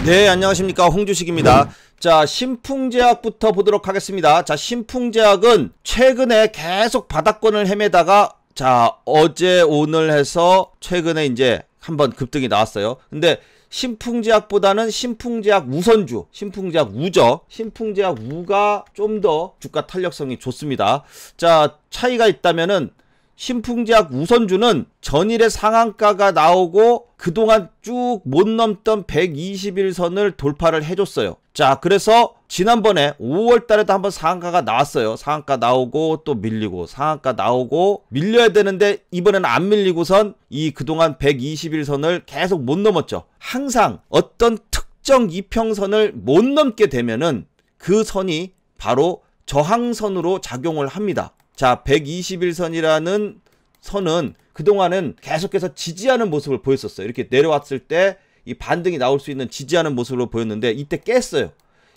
네, 안녕하십니까, 홍주식입니다. 자, 신풍제약부터 보도록 하겠습니다. 자, 신풍제약은 최근에 계속 바닥권을 헤매다가 자, 어제 오늘 해서 최근에 이제 한번 급등이 나왔어요. 근데 신풍제약보다는 신풍제약 우선주, 신풍제약 우죠. 신풍제약 우가 좀 더 주가 탄력성이 좋습니다. 자, 차이가 있다면은 신풍제약 우선주는 전일의 상한가가 나오고 그동안 쭉 못 넘던 121선을 돌파를 해줬어요. 자, 그래서 지난번에 5월 달에도 한번 상한가가 나왔어요. 상한가 나오고 또 밀리고 상한가 나오고 밀려야 되는데 이번에는 안 밀리고선 이 그동안 121선을 계속 못 넘었죠. 항상 어떤 특정 이평선을 못 넘게 되면은 그 선이 바로 저항선으로 작용을 합니다. 자, 121선이라는 선은 그동안은 계속해서 지지하는 모습을 보였었어요. 이렇게 내려왔을 때 이 반등이 나올 수 있는 지지하는 모습으로 보였는데 이때 깼어요.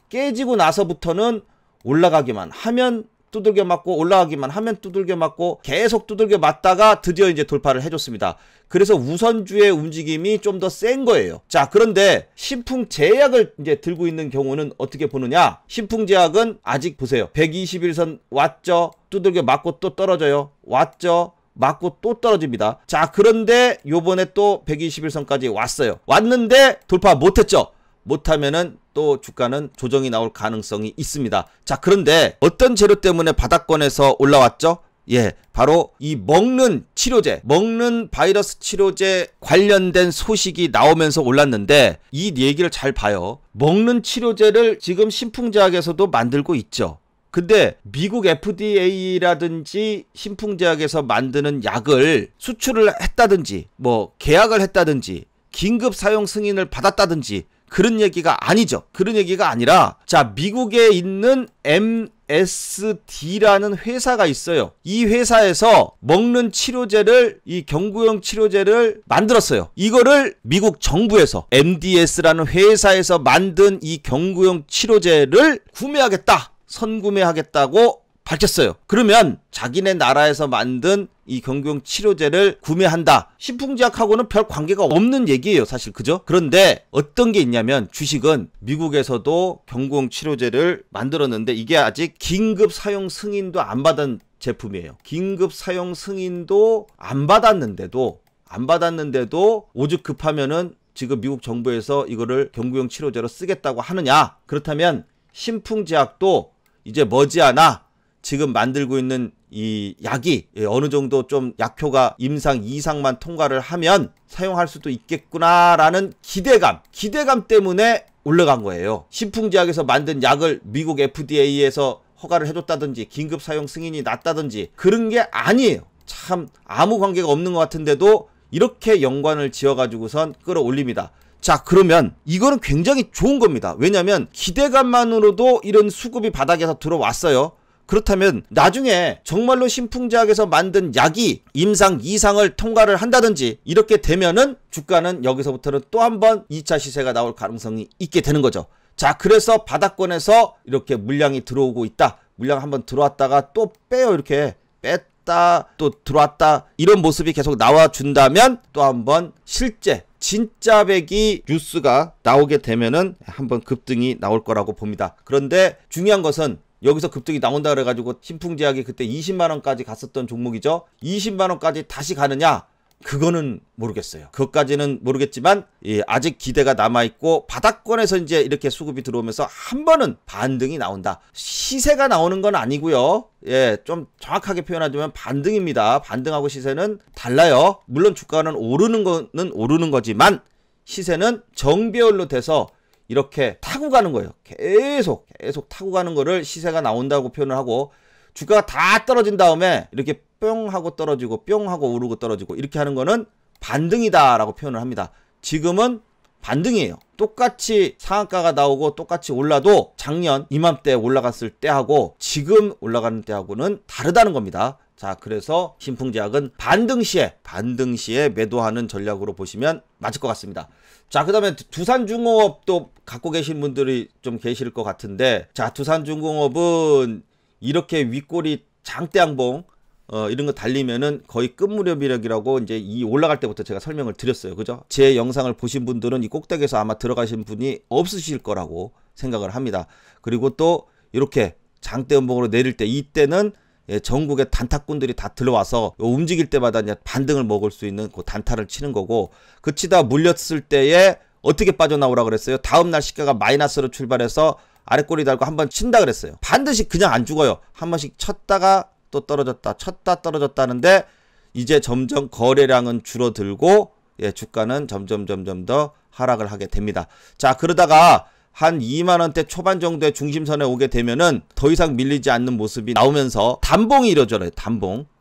깨지고 나서부터는 올라가기만 하면 두들겨 맞고 올라가기만 하면 두들겨 맞고 계속 두들겨 맞다가 드디어 이제 돌파를 해줬습니다. 그래서 우선주의 움직임이 좀 더 센 거예요. 자, 그런데 신풍제약을 이제 들고 있는 경우는 어떻게 보느냐? 신풍제약은 아직 보세요. 121선 왔죠? 두들겨 맞고 또 떨어져요. 왔죠? 맞고 또 떨어집니다. 자, 그런데 요번에 또 121선까지 왔어요. 왔는데 돌파 못했죠? 못하면은 또 주가는 조정이 나올 가능성이 있습니다. 자, 그런데 어떤 재료 때문에 바닥권에서 올라왔죠? 예, 바로 이 먹는 치료제, 먹는 바이러스 치료제 관련된 소식이 나오면서 올랐는데 이 얘기를 잘 봐요. 먹는 치료제를 지금 신풍제약에서도 만들고 있죠. 근데 미국 FDA라든지 신풍제약에서 만드는 약을 수출을 했다든지 뭐 계약을 했다든지 긴급 사용 승인을 받았다든지 그런 얘기가 아니죠. 그런 얘기가 아니라 자, 미국에 있는 MSD라는 회사가 있어요. 이 회사에서 먹는 치료제를 이 경구용 치료제를 만들었어요. 이거를 미국 정부에서 MDS라는 회사에서 만든 이 경구용 치료제를 구매하겠다. 선구매하겠다고 밝혔어요. 그러면 자기네 나라에서 만든 이 경구용 치료제를 구매한다. 신풍제약하고는 별 관계가 없는 얘기예요, 사실. 그죠? 그런데 어떤 게 있냐면 주식은 미국에서도 경구용 치료제를 만들었는데 이게 아직 긴급 사용 승인도 안 받은 제품이에요. 긴급 사용 승인도 안 받았는데도 오죽 급하면은 지금 미국 정부에서 이거를 경구용 치료제로 쓰겠다고 하느냐? 그렇다면 신풍제약도 이제 머지않아 지금 만들고 있는 이 약이 어느 정도 좀 약효가 임상 2상만 통과를 하면 사용할 수도 있겠구나라는 기대감 때문에 올라간 거예요. 신풍제약에서 만든 약을 미국 FDA에서 허가를 해줬다든지 긴급 사용 승인이 났다든지 그런 게 아니에요. 참 아무 관계가 없는 것 같은데도 이렇게 연관을 지어가지고선 끌어올립니다. 자, 그러면 이거는 굉장히 좋은 겁니다. 왜냐하면 기대감만으로도 이런 수급이 바닥에서 들어왔어요. 그렇다면 나중에 정말로 신풍제약에서 만든 약이 임상 2상을 통과를 한다든지 이렇게 되면은 주가는 여기서부터는 또 한 번 2차 시세가 나올 가능성이 있게 되는 거죠. 자, 그래서 바닥권에서 이렇게 물량이 들어오고 있다. 물량 한번 들어왔다가 또 빼요. 이렇게 뺐다 또 들어왔다 이런 모습이 계속 나와준다면 또 한 번 실제 진짜 배기 뉴스가 나오게 되면은 한번 급등이 나올 거라고 봅니다. 그런데 중요한 것은 여기서 급등이 나온다 그래가지고 신풍제약이 그때 20만원까지 갔었던 종목이죠. 20만원까지 다시 가느냐? 그거는 모르겠어요. 그것까지는 모르겠지만 아직 기대가 남아있고 바닥권에서 이제 이렇게 수급이 들어오면서 한 번은 반등이 나온다. 시세가 나오는 건 아니고요. 예, 좀 정확하게 표현하자면 반등입니다. 반등하고 시세는 달라요. 물론 주가는 오르는 거는 오르는 거지만 시세는 정배열로 돼서 이렇게 타고 가는 거예요. 계속 타고 가는 거를 시세가 나온다고 표현을 하고 주가가 다 떨어진 다음에 이렇게 뿅 하고 떨어지고 뿅 하고 오르고 떨어지고 이렇게 하는 거는 반등이다 라고 표현을 합니다. 지금은 반등이에요. 똑같이 상한가가 나오고 똑같이 올라도 작년 이맘때 올라갔을 때하고 지금 올라가는 때하고는 다르다는 겁니다. 자, 그래서 신풍제약은 반등 시에 매도하는 전략으로 보시면 맞을 것 같습니다. 자, 그 다음에 두산중공업도 갖고 계신 분들이 좀 계실 것 같은데 자, 두산중공업은 이렇게 윗꼬리 장대양봉 이런 거 달리면은 거의 끝무렵이라고 이제 이 올라갈 때부터 제가 설명을 드렸어요. 그죠? 제 영상을 보신 분들은 이 꼭대기에서 아마 들어가신 분이 없으실 거라고 생각을 합니다. 그리고 또 이렇게 장대 음봉으로 내릴 때 이때는 전국의 단타꾼들이 다 들어와서 움직일 때마다 이제 반등을 먹을 수 있는 그 단타를 치는 거고, 그치다 물렸을 때에 어떻게 빠져나오라 그랬어요? 다음날 시가가 마이너스로 출발해서 아랫꼬리 달고 한번 친다 그랬어요. 반드시 그냥 안 죽어요. 한 번씩 쳤다가 또 떨어졌다, 쳤다 떨어졌다 하는데 이제 점점 거래량은 줄어들고 주가는 점점 더 하락을 하게 됩니다. 자, 그러다가 한 2만원대 초반 정도의 중심선에 오게 되면은 더 이상 밀리지 않는 모습이 나오면서 단봉이 이루어져요.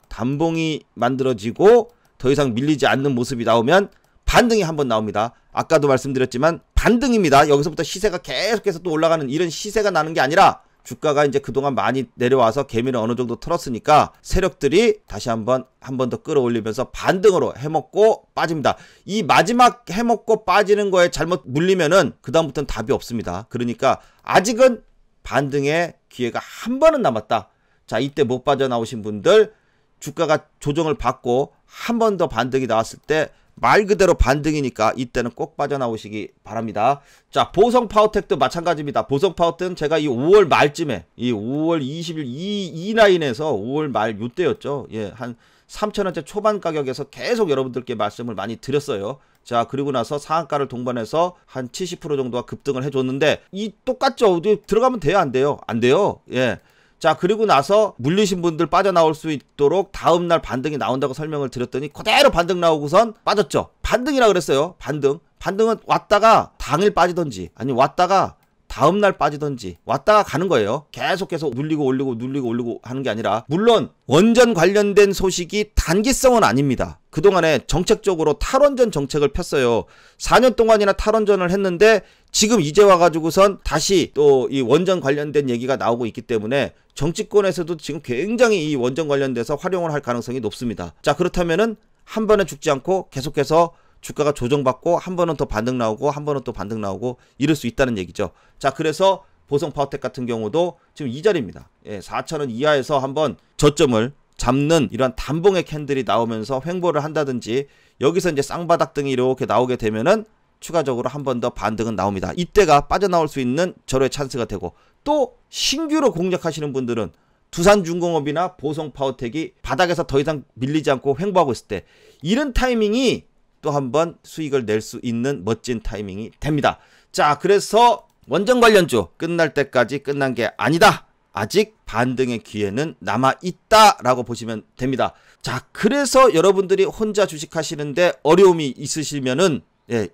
단봉이 만들어지고 더 이상 밀리지 않는 모습이 나오면 반등이 한번 나옵니다. 아까도 말씀드렸지만 반등입니다. 여기서부터 시세가 계속해서 또 올라가는 이런 시세가 나는 게 아니라 주가가 이제 그동안 많이 내려와서 개미를 어느 정도 털었으니까 세력들이 다시 한 번 더 끌어올리면서 반등으로 해먹고 빠집니다. 이 마지막 해먹고 빠지는 거에 잘못 물리면은 그다음부터는 답이 없습니다. 그러니까 아직은 반등의 기회가 한 번은 남았다. 자, 이때 못 빠져나오신 분들 주가가 조정을 받고 한 번 더 반등이 나왔을 때 말 그대로 반등이니까 이때는 꼭 빠져나오시기 바랍니다. 자, 보성파워텍도 마찬가지입니다. 보성파워텍은 제가 이 5월 말쯤에 이 5월 20일 이 라인에서 5월 말 요때였죠. 예, 한 3,000원대 초반 가격에서 계속 여러분들께 말씀을 많이 드렸어요. 자, 그리고 나서 상한가를 동반해서 한 70% 정도가 급등을 해줬는데 이 똑같죠. 들어가면 돼요, 안 돼요? 안 돼요. 예. 자, 그리고 나서 물리신 분들 빠져나올 수 있도록 다음날 반등이 나온다고 설명을 드렸더니 그대로 반등 나오고선 빠졌죠. 반등이라 그랬어요. 반등은 왔다가 당일 빠지던지 아니면 왔다가 다음날 빠지던지 왔다가 가는 거예요. 계속해서 눌리고 올리고 하는 게 아니라, 물론 원전 관련된 소식이 단기성은 아닙니다. 그동안에 정책적으로 탈원전 정책을 폈어요. 4년 동안이나 탈원전을 했는데 지금 이제 와가지고선 다시 또 이 원전 관련된 얘기가 나오고 있기 때문에 정치권에서도 지금 굉장히 이 원전 관련돼서 활용을 할 가능성이 높습니다. 자, 그렇다면은 한 번에 죽지 않고 계속해서 주가가 조정받고 한 번은 더 반등 나오고 한 번은 또 반등 나오고 이럴 수 있다는 얘기죠. 자, 그래서 보성파워텍 같은 경우도 지금 이 자리입니다. 예, 4,000원 이하에서 한번 저점을 잡는 이러한 단봉의 캔들이 나오면서 횡보를 한다든지 여기서 이제 쌍바닥 등이 이렇게 나오게 되면은 추가적으로 한 번 더 반등은 나옵니다. 이때가 빠져나올 수 있는 절호의 찬스가 되고, 또 신규로 공략하시는 분들은 두산중공업이나 보성파워텍이 바닥에서 더 이상 밀리지 않고 횡보하고 있을 때 이런 타이밍이 또 한 번 수익을 낼 수 있는 멋진 타이밍이 됩니다. 자, 그래서 원전 관련주 끝날 때까지 끝난 게 아니다. 아직 반등의 기회는 남아있다라고 보시면 됩니다. 자, 그래서 여러분들이 혼자 주식하시는데 어려움이 있으시면은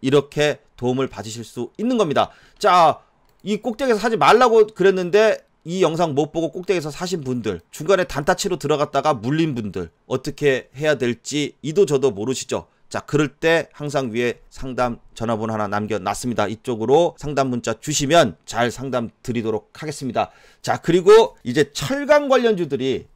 이렇게 도움을 받으실 수 있는 겁니다. 자, 이 꼭대기에서 사지 말라고 그랬는데 이 영상 못 보고 꼭대기에서 사신 분들, 중간에 단타치로 들어갔다가 물린 분들 어떻게 해야 될지 이도 저도 모르시죠? 자, 그럴 때 항상 위에 상담 전화번호 하나 남겨놨습니다. 이쪽으로 상담 문자 주시면 잘 상담 드리도록 하겠습니다. 자, 그리고 이제 철강주들이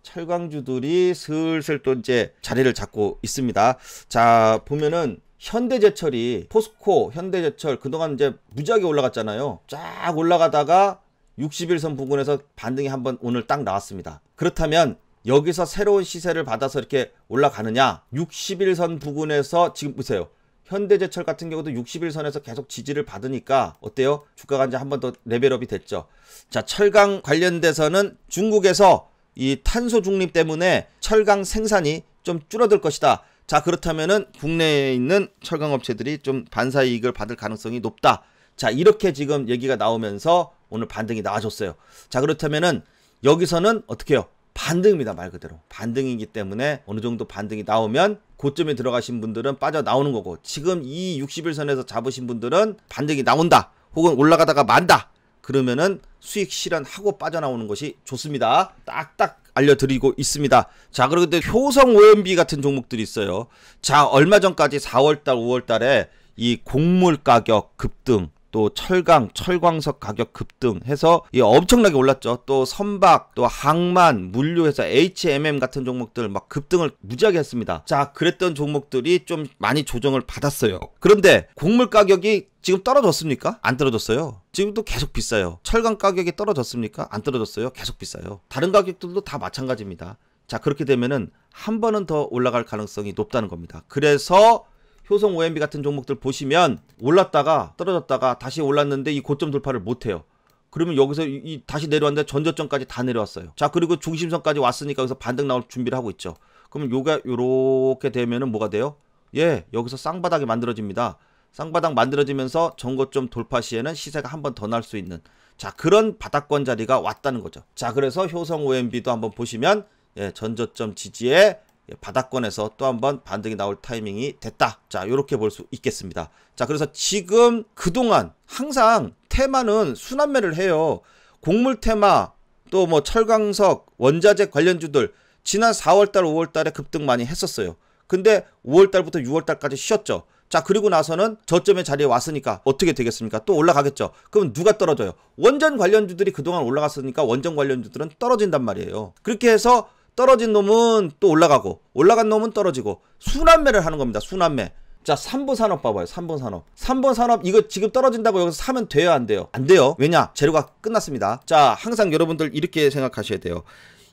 슬슬 또 이제 자리를 잡고 있습니다. 자, 보면은 현대제철이, 포스코, 현대제철 그동안 이제 무지하게 올라갔잖아요. 쫙 올라가다가 61선 부근에서 반등이 한번 오늘 딱 나왔습니다. 그렇다면 여기서 새로운 시세를 받아서 이렇게 올라가느냐? 61선 부근에서 지금 보세요. 현대제철 같은 경우도 61선에서 계속 지지를 받으니까 어때요? 주가가 이제 한 번 더 레벨업이 됐죠. 자, 철강 관련돼서는 중국에서 이 탄소 중립 때문에 철강 생산이 좀 줄어들 것이다. 자, 그렇다면은 국내에 있는 철강 업체들이 좀 반사 이익을 받을 가능성이 높다. 자, 이렇게 지금 얘기가 나오면서 오늘 반등이 나와줬어요. 자, 그렇다면은 여기서는 어떻게 해요? 반등입니다. 말 그대로 반등이기 때문에 어느 정도 반등이 나오면 고점에 들어가신 분들은 빠져나오는 거고, 지금 이 61선에서 잡으신 분들은 반등이 나온다 혹은 올라가다가 만다 그러면은 수익 실현하고 빠져나오는 것이 좋습니다. 딱딱 알려드리고 있습니다. 자, 그리고 효성 OMB 같은 종목들이 있어요. 자, 얼마 전까지 4월달 5월달에 이 곡물 가격 급등, 또 철광석 가격 급등 해서 엄청나게 올랐죠. 또 선박, 또 항만, 물류해서 HMM 같은 종목들 막 급등을 무지하게 했습니다. 자, 그랬던 종목들이 좀 많이 조정을 받았어요. 그런데 곡물 가격이 지금 떨어졌습니까? 안 떨어졌어요. 지금도 계속 비싸요. 철강 가격이 떨어졌습니까? 안 떨어졌어요. 계속 비싸요. 다른 가격들도 다 마찬가지입니다. 자, 그렇게 되면은 한 번은 더 올라갈 가능성이 높다는 겁니다. 그래서 효성 OMB 같은 종목들 보시면 올랐다가 떨어졌다가 다시 올랐는데 이 고점 돌파를 못해요. 그러면 여기서 다시 내려왔는데 전저점까지 다 내려왔어요. 자, 그리고 중심선까지 왔으니까 여기서 반등 나올 준비를 하고 있죠. 그러면 요렇게 되면은 뭐가 돼요? 예, 여기서 쌍바닥이 만들어집니다. 쌍바닥 만들어지면서 전고점 돌파 시에는 시세가 한 번 더 날 수 있는, 자, 그런 바닥권 자리가 왔다는 거죠. 자, 그래서 효성 OMB도 한번 보시면 예, 전저점 지지에 바닥권에서 또 한번 반등이 나올 타이밍이 됐다. 자, 요렇게 볼 수 있겠습니다. 자, 그래서 지금 그동안 항상 테마는 순환매를 해요. 곡물 테마, 또 뭐 철강석, 원자재 관련주들 지난 4월달, 5월달에 급등 많이 했었어요. 근데 5월달부터 6월달까지 쉬었죠. 자, 그리고 나서는 저점의 자리에 왔으니까 어떻게 되겠습니까? 또 올라가겠죠. 그럼 누가 떨어져요? 원전 관련주들이 그동안 올라갔으니까 원전 관련주들은 떨어진단 말이에요. 그렇게 해서 떨어진 놈은 또 올라가고 올라간 놈은 떨어지고 순환매를 하는 겁니다. 순환매. 자, 3번 산업 봐봐요. 3번 산업. 3번 산업 이거 지금 떨어진다고 여기서 사면 돼요? 안 돼요? 안 돼요. 왜냐? 재료가 끝났습니다. 자, 항상 여러분들 이렇게 생각하셔야 돼요.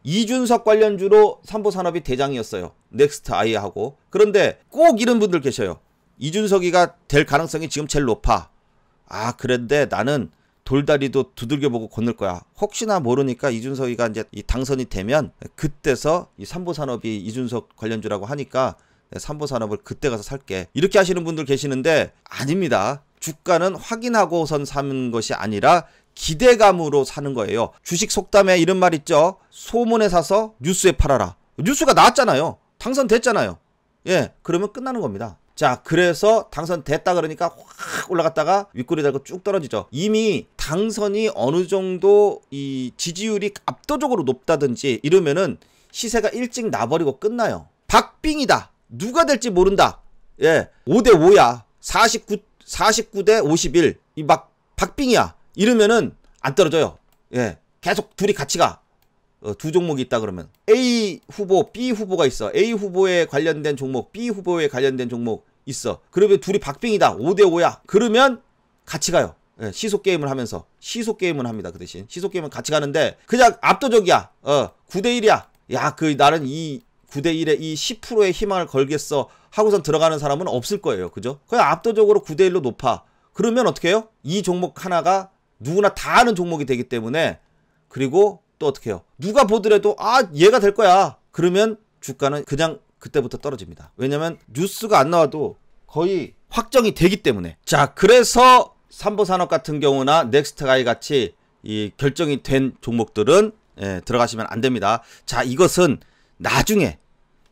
이준석 관련주로 3보 산업이 대장이었어요. 넥스트 아이하고. 그런데 꼭 이런 분들 계셔요. 이준석이가 될 가능성이 지금 제일 높아. 아, 그런데 나는 돌다리도 두들겨보고 건널 거야. 혹시나 모르니까 이준석이가 이제 당선이 되면 그때서 이 3보 산업이 이준석 관련주라고 하니까 3보 산업을 그때 가서 살게. 이렇게 하시는 분들 계시는데 아닙니다. 주가는 확인하고선 사는 것이 아니라 기대감으로 사는 거예요. 주식 속담에 이런 말 있죠. 소문에 사서 뉴스에 팔아라. 뉴스가 나왔잖아요. 당선됐잖아요. 예, 그러면 끝나는 겁니다. 자, 그래서 당선됐다 그러니까 확 올라갔다가 윗꼬리 달고 쭉 떨어지죠. 이미 당선이 어느 정도 이 지지율이 압도적으로 높다든지 이러면은 시세가 일찍 나버리고 끝나요. 박빙이다. 누가 될지 모른다. 예, 5대5야. 49대 51. 이 막 박빙이야. 이러면은 안 떨어져요. 예, 계속 둘이 같이 가. 두 종목이 있다 그러면 A 후보, B 후보가 있어. A 후보에 관련된 종목, B 후보에 관련된 종목 있어. 그러면 둘이 박빙이다. 5대5야. 그러면 같이 가요. 예, 시속 게임을 하면서. 시속 게임은 합니다. 그 대신 시속 게임은 같이 가는데 그냥 압도적이야. 9대1이야. 야, 나는 이 9대1에 이 10%의 희망을 걸겠어 하고선 들어가는 사람은 없을 거예요. 그죠? 그냥 압도적으로 9대1로 높아. 그러면 어떻게 해요? 이 종목 하나가 누구나 다 아는 종목이 되기 때문에. 그리고 또 어떻게 해요? 누가 보더라도 아, 얘가 될 거야. 그러면 주가는 그냥 그때부터 떨어집니다. 왜냐면 뉴스가 안 나와도 거의 확정이 되기 때문에. 자, 그래서 삼보산업 같은 경우나 넥스트가이 같이 이 결정이 된 종목들은 들어가시면 안 됩니다. 자, 이것은 나중에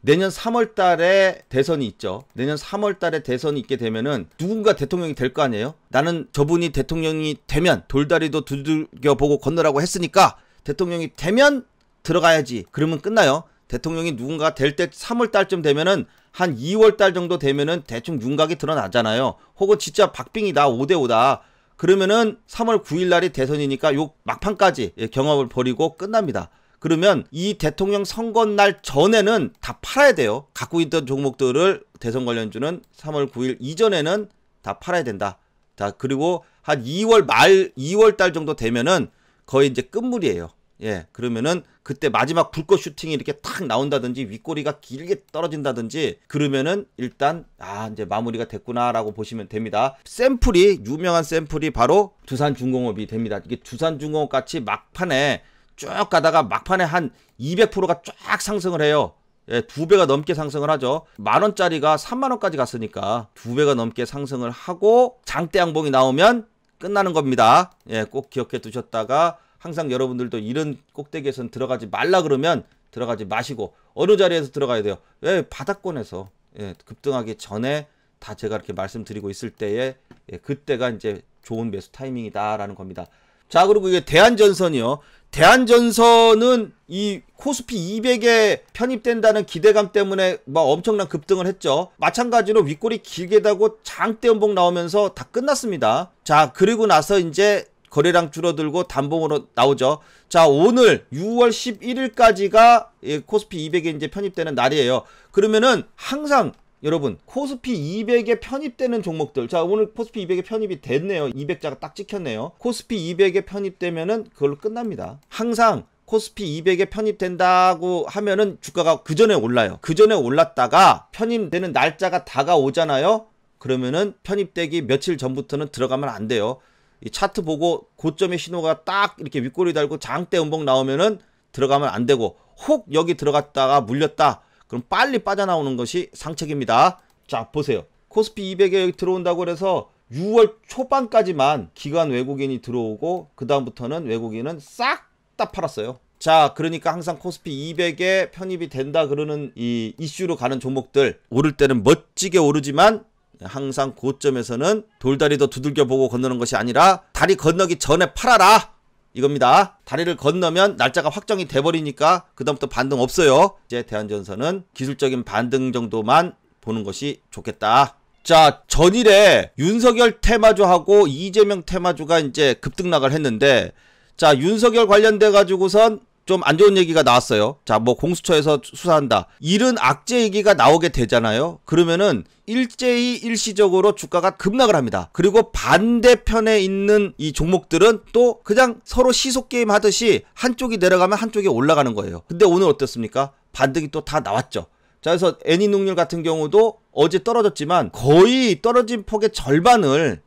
내년 3월 달에 대선이 있죠. 내년 3월 달에 대선이 있게 되면은 누군가 대통령이 될 거 아니에요? 나는 저분이 대통령이 되면 돌다리도 두들겨보고 건너라고 했으니까 대통령이 되면 들어가야지. 그러면 끝나요. 대통령이 누군가 될 때 3월 달쯤 되면은 한 2월 달 정도 되면은 대충 윤곽이 드러나잖아요. 혹은 진짜 박빙이다. 5대5다. 그러면은 3월 9일 날이 대선이니까 요 막판까지 경험을 벌이고 끝납니다. 그러면 이 대통령 선거 날 전에는 다 팔아야 돼요. 갖고 있던 종목들을 대선 관련주는 3월 9일 이전에는 다 팔아야 된다. 자, 그리고 한 2월 말 2월 달 정도 되면은 거의 이제 끝물이에요. 예, 그러면은 그때 마지막 불꽃 슈팅이 이렇게 탁 나온다든지 윗꼬리가 길게 떨어진다든지 그러면은 일단 이제 마무리가 됐구나라고 보시면 됩니다. 샘플이 유명한 샘플이 바로 두산중공업이 됩니다. 이게 두산중공업 같이 막판에 쭉 가다가 막판에 한 200%가 쫙 상승을 해요. 예, 2배가 넘게 상승을 하죠. 만원짜리가 3만원까지 갔으니까 2배가 넘게 상승을 하고 장대 양봉이 나오면 끝나는 겁니다. 예, 꼭 기억해 두셨다가 항상 여러분들도 이런 꼭대기에선 들어가지 말라 그러면 들어가지 마시고 어느 자리에서 들어가야 돼요? 예, 바닥권에서 급등하기 전에 다 제가 이렇게 말씀드리고 있을 때에 그때가 이제 좋은 매수 타이밍이다라는 겁니다. 자, 그리고 이게 대한전선이요. 대한전선은 이 코스피 200에 편입된다는 기대감 때문에 막 엄청난 급등을 했죠. 마찬가지로 윗꼬리 길게 다고 장대 연봉 나오면서 다 끝났습니다. 자, 그리고 나서 이제 거래량 줄어들고 단봉으로 나오죠. 자, 오늘 6월 11일까지가 코스피 200에 이제 편입되는 날이에요. 그러면은 항상 여러분 코스피 200에 편입되는 종목들, 자, 오늘 코스피 200에 편입이 됐네요. 200자가 딱 찍혔네요. 코스피 200에 편입되면은 그걸로 끝납니다. 항상 코스피 200에 편입된다고 하면은 주가가 그 전에 올라요. 그 전에 올랐다가 편입되는 날짜가 다가오잖아요. 그러면은 편입되기 며칠 전부터는 들어가면 안 돼요. 이 차트 보고 고점의 신호가 딱 이렇게 윗꼬리 달고 장대 음봉 나오면은 들어가면 안 되고, 혹 여기 들어갔다가 물렸다 그럼 빨리 빠져나오는 것이 상책입니다. 자, 보세요. 코스피 200에 여기 들어온다고 그래서 6월 초반까지만 기관 외국인이 들어오고 그 다음부터는 외국인은 싹 다 팔았어요. 자, 그러니까 항상 코스피 200에 편입이 된다 그러는 이 이슈로 가는 종목들, 오를 때는 멋지게 오르지만 항상 고점에서는 돌다리 더 두들겨 보고 건너는 것이 아니라 다리 건너기 전에 팔아라 이겁니다. 다리를 건너면 날짜가 확정이 돼버리니까 그 다음부터 반등 없어요. 이제 대한전선은 기술적인 반등 정도만 보는 것이 좋겠다. 자, 전일에 윤석열 테마주하고 이재명 테마주가 이제 급등락을 했는데, 자, 윤석열 관련돼 가지고선 좀 안 좋은 얘기가 나왔어요. 자, 뭐 공수처에서 수사한다, 이런 악재 얘기가 나오게 되잖아요. 그러면은 일제히 일시적으로 주가가 급락을 합니다. 그리고 반대편에 있는 이 종목들은 또 그냥 서로 시소게임 하듯이 한쪽이 내려가면 한쪽이 올라가는 거예요. 근데 오늘 어떻습니까? 반등이 또 다 나왔죠. 자, 그래서 애니농률 같은 경우도 어제 떨어졌지만 거의 떨어진 폭의 절반을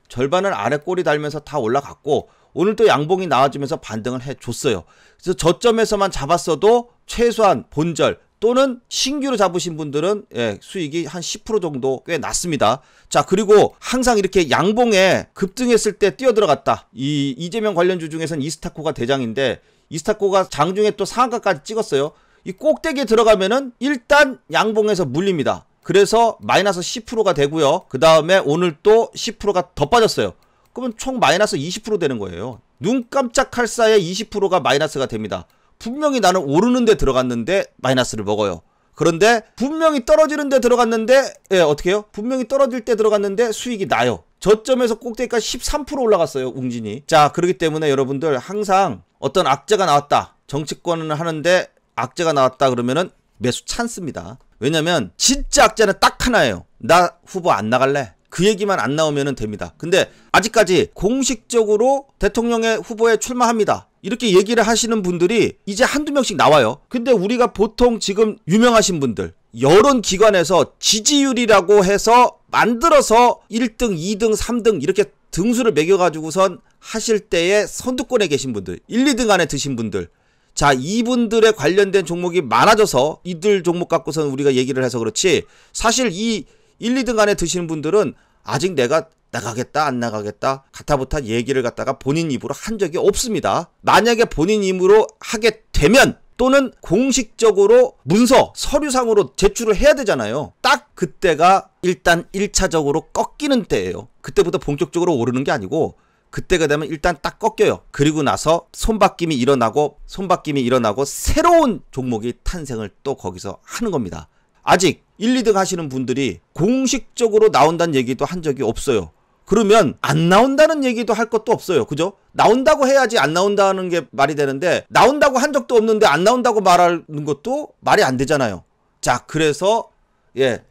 아래 꼬리 달면서 다 올라갔고, 오늘 또 양봉이 나와주면서 반등을 해줬어요. 그래서 저점에서만 잡았어도 최소한 본절 또는 신규로 잡으신 분들은 수익이 한 10% 정도 꽤 났습니다. 자, 그리고 항상 이렇게 양봉에 급등했을 때 뛰어들어갔다. 이 이재명 관련주 중에서는 이스타코가 대장인데, 이스타코가 장중에 또 상한가까지 찍었어요. 이 꼭대기에 들어가면은 일단 양봉에서 물립니다. 그래서 마이너스 10%가 되고요. 그 다음에 오늘 또 10%가 더 빠졌어요. 그러면 총 마이너스 20% 되는 거예요. 눈 깜짝할 사이에 20%가 마이너스가 됩니다. 분명히 나는 오르는 데 들어갔는데 마이너스를 먹어요. 그런데 분명히 떨어지는 데 들어갔는데 어떻게 해요? 분명히 떨어질 때 들어갔는데 수익이 나요. 저점에서 꼭대기까지 13% 올라갔어요, 웅진이. 자, 그렇기 때문에 여러분들 항상 어떤 악재가 나왔다, 정치권을 하는데 악재가 나왔다 그러면은 매수 찬스입니다. 왜냐면 진짜 악재는 딱 하나예요. 나 후보 안 나갈래, 그 얘기만 안 나오면 됩니다. 근데 아직까지 공식적으로 대통령의 후보에 출마합니다, 이렇게 얘기를 하시는 분들이 이제 한두 명씩 나와요. 근데 우리가 보통 지금 유명하신 분들, 여론기관에서 지지율이라고 해서 만들어서 1등, 2등, 3등 이렇게 등수를 매겨가지고선 하실 때에 선두권에 계신 분들, 1, 2등 안에 드신 분들, 자, 이분들에 관련된 종목이 많아져서 이들 종목 갖고서는 우리가 얘기를 해서 그렇지, 사실 이 1, 2등 안에 드시는 분들은 아직 내가 나가겠다 안 나가겠다 가타부타 얘기를 갖다가 본인 입으로 한 적이 없습니다. 만약에 본인 입으로 하게 되면 또는 공식적으로 문서 서류상으로 제출을 해야 되잖아요. 딱 그때가 일단 1차적으로 꺾이는 때예요. 그때부터 본격적으로 오르는 게 아니고 그때가 되면 일단 딱 꺾여요. 그리고 나서 손바뀜이 일어나고 새로운 종목이 탄생을 또 거기서 하는 겁니다. 아직 1, 2등 하시는 분들이 공식적으로 나온다는 얘기도 한 적이 없어요. 그러면 안 나온다는 얘기도 할 것도 없어요. 그죠? 나온다고 해야지 안 나온다는 게 말이 되는데, 나온다고 한 적도 없는데 안 나온다고 말하는 것도 말이 안 되잖아요. 자, 그래서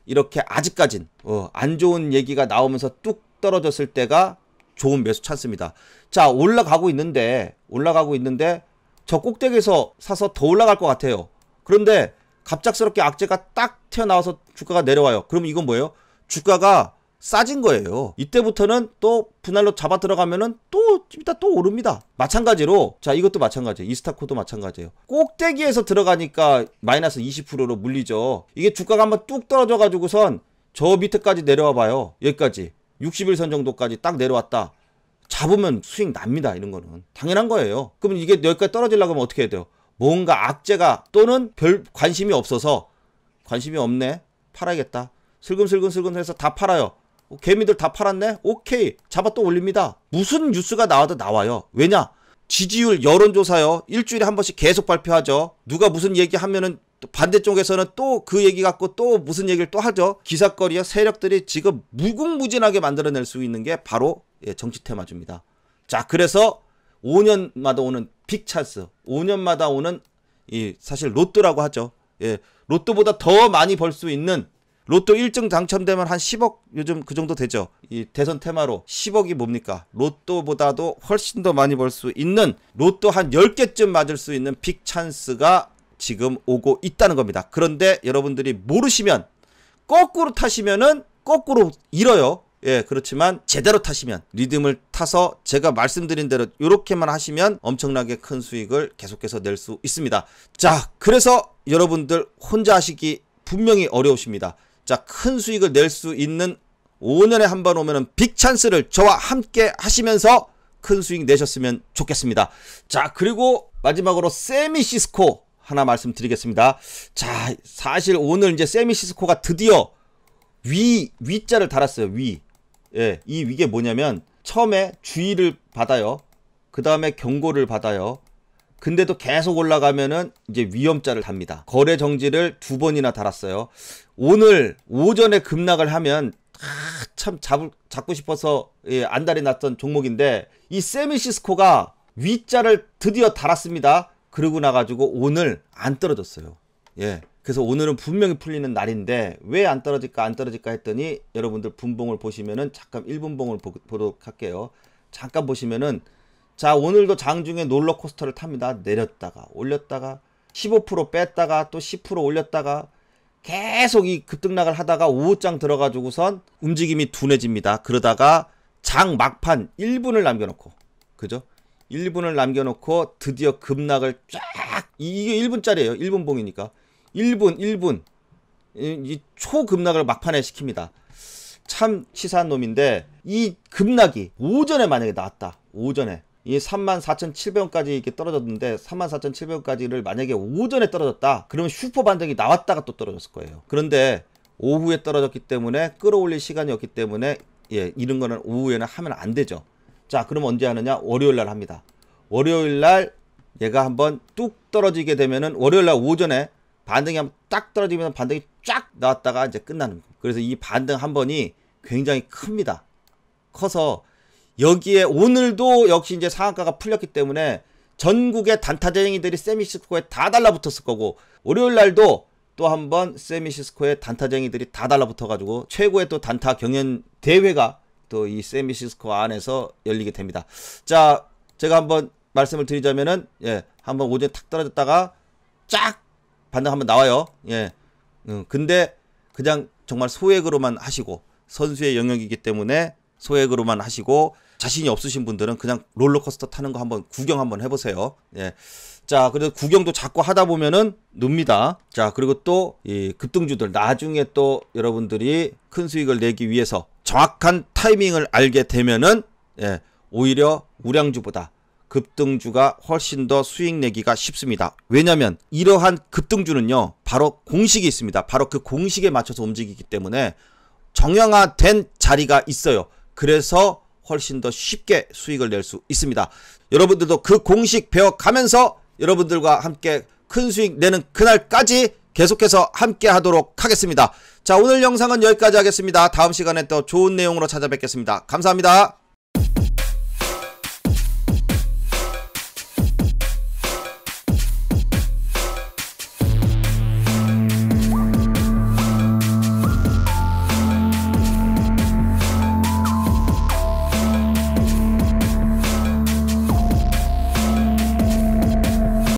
이렇게 아직까진 안 좋은 얘기가 나오면서 뚝 떨어졌을 때가 좋은 매수 찬스입니다. 자, 올라가고 있는데 저 꼭대기에서 사서 더 올라갈 것 같아요. 그런데 갑작스럽게 악재가 딱 튀어나와서 주가가 내려와요. 그럼 이건 뭐예요? 주가가 싸진 거예요. 이때부터는 또 분할로 잡아 들어가면은 또 이따 또 오릅니다. 마찬가지로, 자, 이것도 마찬가지예요. 이스타코도 마찬가지예요. 꼭대기에서 들어가니까 마이너스 20%로 물리죠. 이게 주가가 한번 뚝 떨어져 가지고선 저 밑에까지 내려와 봐요. 여기까지 60일선 정도까지 딱 내려왔다. 잡으면 수익 납니다. 이런 거는 당연한 거예요. 그러면 이게 여기까지 떨어지려고 하면 어떻게 해야 돼요? 뭔가 악재가 또는 별 관심이 없어서, 관심이 없네, 팔아야겠다, 슬금슬금 해서 다 팔아요. 개미들 다 팔았네? 오케이, 잡아 또 올립니다. 무슨 뉴스가 나와도 나와요. 왜냐? 지지율 여론조사요, 일주일에 한 번씩 계속 발표하죠. 누가 무슨 얘기하면은 반대쪽에서는 또 그 얘기 갖고 또 무슨 얘기를 또 하죠. 기사거리와 세력들이 지금 무궁무진하게 만들어낼 수 있는 게 바로 정치 테마주입니다. 자, 그래서 5년마다 오는 빅 찬스, 5년마다 오는 사실 로또라고 하죠. 로또보다 더 많이 벌 수 있는 로또 1등 당첨되면 한 10억 요즘 그 정도 되죠. 이 대선 테마로 10억이 뭡니까? 로또보다도 훨씬 더 많이 벌 수 있는, 로또 한 10개쯤 맞을 수 있는 빅 찬스가 지금 오고 있다는 겁니다. 그런데 여러분들이 모르시면, 거꾸로 타시면은 거꾸로 잃어요. 예, 그렇지만 제대로 타시면, 리듬을 타서 제가 말씀드린 대로 이렇게만 하시면 엄청나게 큰 수익을 계속해서 낼 수 있습니다. 자, 그래서 여러분들 혼자 하시기 분명히 어려우십니다. 자, 큰 수익을 낼 수 있는 5년에 한 번 오면은 빅 찬스를 저와 함께 하시면서 큰 수익 내셨으면 좋겠습니다. 자, 그리고 마지막으로 세미시스코 하나 말씀드리겠습니다. 자, 사실 오늘 이제 세미시스코가 드디어 위자를 달았어요. 예, 이게 뭐냐면 처음에 주의를 받아요. 그 다음에 경고를 받아요. 근데도 계속 올라가면은 이제 위험자를 답니다. 거래 정지를 2번이나 달았어요. 오늘 오전에 급락을 하면 참 잡고 싶어서 안달이 났던 종목인데, 이 세미시스코가 위자를 드디어 달았습니다. 그러고 나가지고 오늘 안 떨어졌어요. 예. 그래서 오늘은 분명히 풀리는 날인데 왜 안 떨어질까 했더니, 여러분들 분봉을 보시면은 잠깐 1분봉을 보도록 할게요. 잠깐 보시면은, 자, 오늘도 장중에 롤러코스터를 탑니다. 내렸다가 올렸다가 15% 뺐다가 또 10% 올렸다가 계속 이 급등락을 하다가 오후장 들어가지고선 움직임이 둔해집니다. 그러다가 장 막판 1분을 남겨놓고, 그죠? 1분을 남겨놓고 드디어 급락을 쫙, 이게 1분짜리예요. 1분봉이니까 1분 이 초급락을 막판에 시킵니다. 참 치사한 놈인데, 이 급락이 오전에 만약에 나왔다, 오전에 이 34,700원까지 이렇게 떨어졌는데 34,700원까지를 만약에 오전에 떨어졌다, 그러면 슈퍼 반등이 나왔다가 또 떨어졌을 거예요. 그런데 오후에 떨어졌기 때문에, 끌어올릴 시간이 없기 때문에, 예, 이런 거는 오후에는 하면 안 되죠. 자, 그럼 언제 하느냐? 월요일날 합니다. 월요일날 얘가 한번 뚝 떨어지게 되면은, 월요일날 오전에 반등이 한번 딱 떨어지면 반등이 쫙 나왔다가 이제 끝나는 거예요. 그래서 이 반등 한 번이 굉장히 큽니다. 커서 여기에 오늘도 역시 이제 상한가가 풀렸기 때문에 전국의 단타쟁이들이 세미시스코에 다 달라붙었을 거고, 월요일날도 또 한번 세미시스코에 단타쟁이들이 다 달라붙어가지고 최고의 또 단타 경연 대회가 또 이 세미시스코 안에서 열리게 됩니다. 자, 제가 한번 말씀을 드리자면은, 예, 한번 오전에 탁 떨어졌다가 쫙 반등 한번 나와요. 예. 근데 그냥 정말 소액으로만 하시고, 선수의 영역이기 때문에 소액으로만 하시고, 자신이 없으신 분들은 그냥 롤러코스터 타는 거 한번 구경 한번 해보세요. 예. 자, 그래서 구경도 자꾸 하다 보면은 늡니다. 자, 그리고 또 이 급등주들, 나중에 또 여러분들이 큰 수익을 내기 위해서 정확한 타이밍을 알게 되면은, 예, 오히려 우량주보다 급등주가 훨씬 더 수익 내기가 쉽습니다. 왜냐면 이러한 급등주는요, 바로 공식이 있습니다. 바로 그 공식에 맞춰서 움직이기 때문에 정형화된 자리가 있어요. 그래서 훨씬 더 쉽게 수익을 낼 수 있습니다. 여러분들도 그 공식 배워가면서 여러분들과 함께 큰 수익 내는 그날까지 계속해서 함께 하도록 하겠습니다. 자, 오늘 영상은 여기까지 하겠습니다. 다음 시간에 또 좋은 내용으로 찾아뵙겠습니다. 감사합니다.